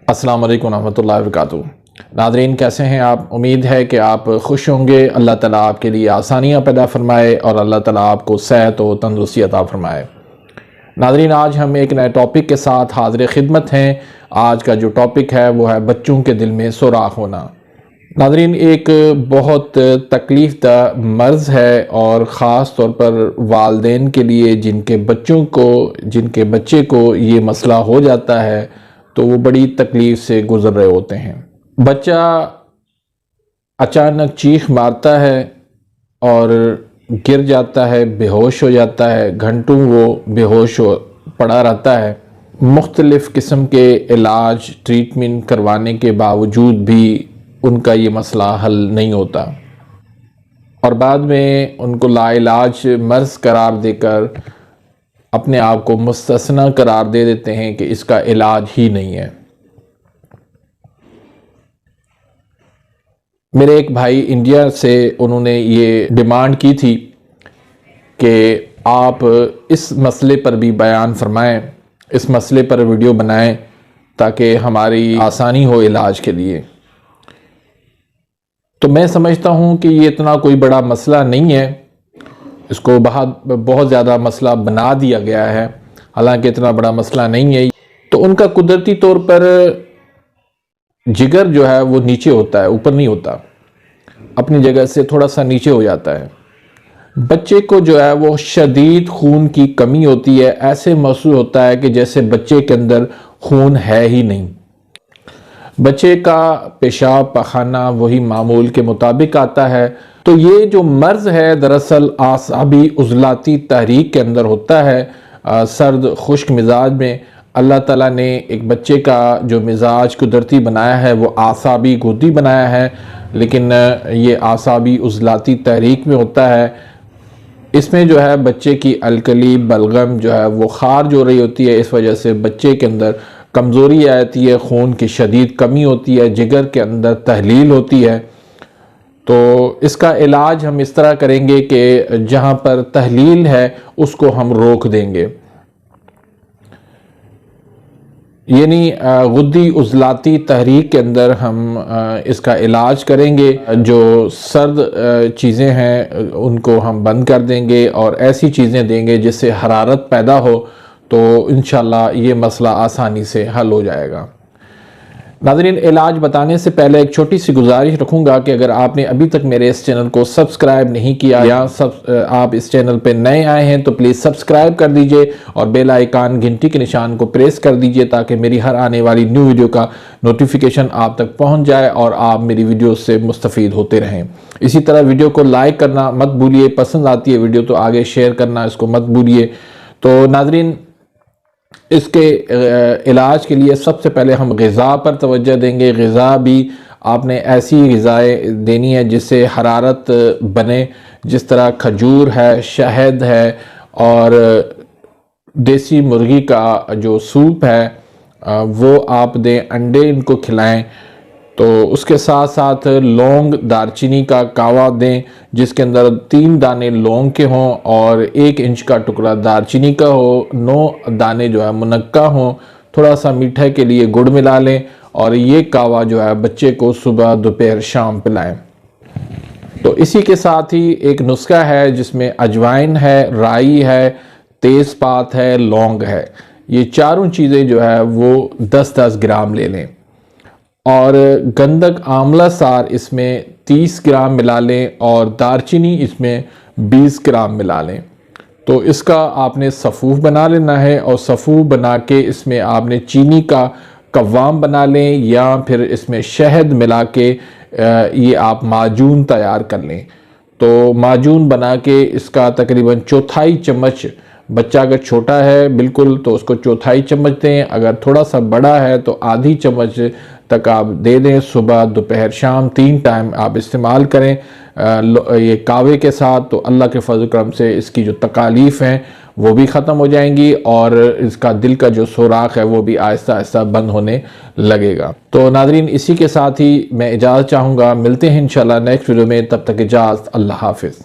अस्सलाम वालेकुम रहमतुल्लाहि व बरकातुहू। नादरीन, कैसे हैं आप? उम्मीद है कि आप खुश होंगे। अल्लाह ताला आपके लिए आसानियाँ पैदा फरमाए और अल्लाह ताला आपको सेहत और तंदुरुस्ती अता फरमाए। नादरीन, आज हम एक नए टॉपिक के साथ हाज़िर खिदमत हैं। आज का जो टॉपिक है वो है बच्चों के दिल में सुराख होना। नादरीन, एक बहुत तकलीफ़ दा मर्ज़ है और ख़ास तौर पर वालिदैन के लिए जिनके बच्चे को ये मसला हो जाता है तो वो बड़ी तकलीफ़ से गुज़र रहे होते हैं। बच्चा अचानक चीख मारता है और गिर जाता है, बेहोश हो जाता है, घंटों वो बेहोश हो पड़ा रहता है। मुख्तलिफ़ किस्म के इलाज ट्रीटमेंट करवाने के बावजूद भी उनका ये मसला हल नहीं होता और बाद में उनको लाइलाज मर्ज़ करार देकर अपने आप को मुस्तस्ना करार दे देते हैं कि इसका इलाज ही नहीं है। मेरे एक भाई इंडिया से, उन्होंने ये डिमांड की थी कि आप इस मसले पर भी बयान फरमाएं, इस मसले पर वीडियो बनाएं ताकि हमारी आसानी हो इलाज के लिए। तो मैं समझता हूँ कि ये इतना कोई बड़ा मसला नहीं है, इसको बहुत ज़्यादा मसला बना दिया गया है, हालांकि इतना बड़ा मसला नहीं है। तो उनका कुदरती तौर पर जिगर जो है वो नीचे होता है, ऊपर नहीं होता, अपनी जगह से थोड़ा सा नीचे हो जाता है। बच्चे को जो है वो शदीद खून की कमी होती है, ऐसे महसूस होता है कि जैसे बच्चे के अंदर खून है ही नहीं। बच्चे का पेशाब पखाना वही मामूल के मुताबिक आता है। तो ये जो मर्ज़ है दरअसल आसाबी उज़लाती तहरीक के अंदर होता है। सर्द खुश्क मिजाज में अल्लाह ताला ने एक बच्चे का जो मिजाज कुदरती बनाया है वो आसाबी गुद्दी बनाया है, लेकिन ये आसाबी उज़लाती तहरीक में होता है। इसमें जो है बच्चे की अलकली बलगम जो है वो खारिज हो रही होती है। इस वजह से बच्चे के अंदर कमज़ोरी आती है, खून की शदीद कमी होती है, जिगर के अंदर तहलील होती है। तो इसका इलाज हम इस तरह करेंगे कि जहाँ पर तहलील है उसको हम रोक देंगे, यानी गुद्दी उज़लाती तहरीक के अंदर हम इसका इलाज करेंगे। जो सर्द चीज़ें हैं उनको हम बंद कर देंगे और ऐसी चीज़ें देंगे जिससे हरारत पैदा हो, तो इंशाल्लाह ये मसला आसानी से हल हो जाएगा। नाज़रीन, इलाज बताने से पहले एक छोटी सी गुजारिश रखूँगा कि अगर आपने अभी तक मेरे इस चैनल को सब्सक्राइब नहीं किया या आप इस चैनल पर नए आए हैं तो प्लीज़ सब्सक्राइब कर दीजिए और बेल आइकान घंटी के निशान को प्रेस कर दीजिए ताकि मेरी हर आने वाली न्यू वीडियो का नोटिफिकेशन आप तक पहुँच जाए और आप मेरी वीडियो से मुस्तफ़ीद होते रहें। इसी तरह वीडियो को लाइक करना मत भूलिए, पसंद आती है वीडियो तो आगे शेयर करना इसको मत भूलिए। तो नाज़रीन, इसके इलाज के लिए सबसे पहले हम ग़िज़ा पर तवज्जो देंगे। ग़िज़ा भी आपने ऐसी ग़िज़ाएँ देनी है जिससे हरारत बने, जिस तरह खजूर है, शहद है और देसी मुर्गी का जो सूप है वो आप दें, अंडे इनको खिलाएं। तो उसके साथ साथ लौंग दारचीनी का कावा दें जिसके अंदर 3 दाने लौंग के हों और 1 इंच का टुकड़ा दारचीनी का हो, 9 दाने जो है मुनक्का हों। थोड़ा सा मीठे के लिए गुड़ मिला लें और ये कावा जो है बच्चे को सुबह दोपहर शाम पिलाएं। तो इसी के साथ ही एक नुस्खा है जिसमें अजवाइन है, राई है, तेज़पात है, लौंग है। ये चारों चीज़ें जो है वो 10-10 ग्राम ले लें और गंधक आंवला सार इसमें 30 ग्राम मिला लें और दारचीनी इसमें 20 ग्राम मिला लें। तो इसका आपने सफ़ूफ बना लेना है और सफ़ूफ बना के इसमें आपने चीनी का कव्वाम बना लें या फिर इसमें शहद मिला के ये आप माजून तैयार कर लें। तो माजून बना के इसका तकरीबन 1/4 चम्मच, बच्चा अगर छोटा है बिल्कुल तो उसको 1/4 चम्मच दें, अगर थोड़ा सा बड़ा है तो आधी चम्मच तक आप दे दें। सुबह दोपहर शाम 3 टाइम आप इस्तेमाल करें ये कावे के साथ। तो अल्लाह के फजल करम से इसकी जो तकालीफ़ हैं वो भी ख़त्म हो जाएंगी और इसका दिल का जो सुराख है वो भी आहिस्ता आहिस्ता बंद होने लगेगा। तो नाज़रीन, इसी के साथ ही मैं इजाज़त चाहूँगा, मिलते हैं इंशाल्लाह नेक्स्ट वीडियो में, तब तक इजाज़त, अल्लाह हाफ़िज़।